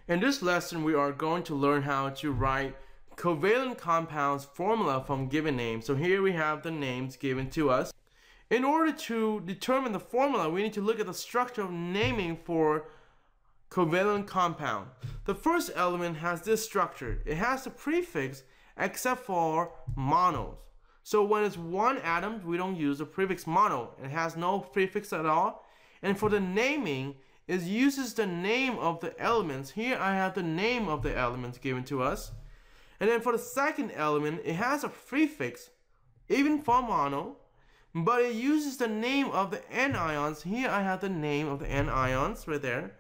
In this lesson, we are going to learn how to write covalent compounds formula from given names. So here we have the names given to us. In order to determine the formula, we need to look at the structure of naming for covalent compound. The first element has this structure. It has the prefix except for monos. So when it's one atom, we don't use the prefix mono. It has no prefix at all. And for the naming, it uses the name of the elements. Here I have the name of the elements given to us. And then for the second element, it has a prefix, even for mono, but it uses the name of the anions. Here I have the name of the anions right there.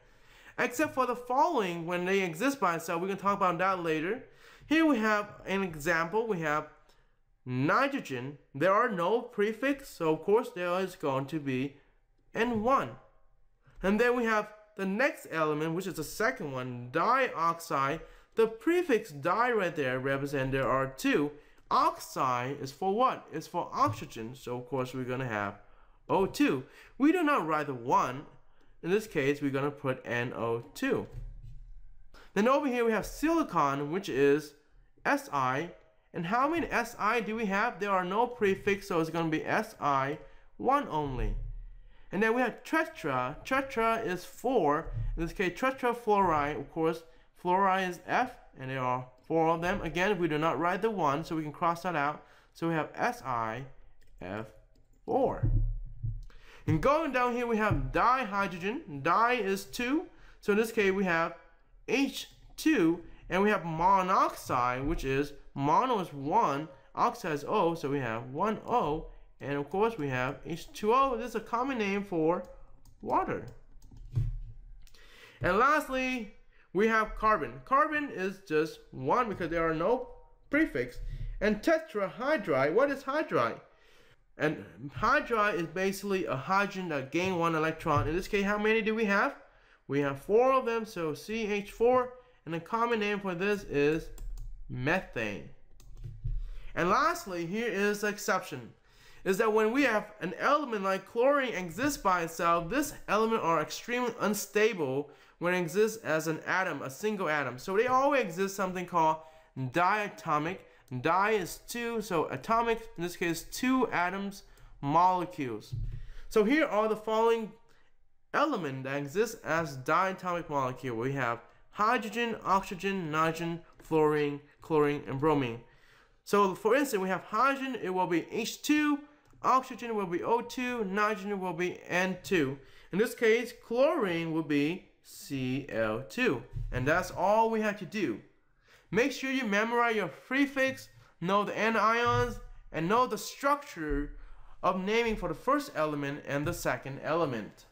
Except for the following, when they exist by itself, we can talk about that later. Here we have an example. We have nitrogen. There are no prefix, so of course there is going to be N1. And then we have the next element, which is the second one, dioxide. The prefix di right there represents there are two. Oxide is for what? It's for oxygen, so of course we're going to have O2. We do not write the 1. In this case, we're going to put NO2. Then over here we have silicon, which is Si. And how many Si do we have? There are no prefix, so it's going to be Si1 only. And then we have tetra. Tetra is 4. In this case, tetrafluoride, of course, fluoride is F, and there are 4 of them. Again, we do not write the 1, so we can cross that out. So we have SiF4. And going down here, we have dihydrogen. Di is 2. So in this case, we have H2. And we have monoxide, which is mono is 1, oxide is O, so we have 1O. And of course, we have H2O. This is a common name for water. And lastly, we have carbon. Carbon is just 1 because there are no prefix. And tetrahydride, what is hydride? And hydride is basically a hydrogen that gained 1 electron. In this case, how many do we have? We have 4 of them, so CH4. And the common name for this is methane. And lastly, here is the exception. Is that when we have an element like chlorine exists by itself, this element are extremely unstable when it exists as an atom, a single atom. So they always exist something called diatomic. Di is 2, so atomic, in this case 2 atoms, molecules. So here are the following elements that exist as diatomic molecule. We have hydrogen, oxygen, nitrogen, fluorine, chlorine, and bromine. So for instance, we have hydrogen, it will be H2, oxygen will be O2, nitrogen will be N2. In this case, chlorine will be Cl2. And that's all we have to do. Make sure you memorize your prefix, know the anions, and know the structure of naming for the first element and the second element.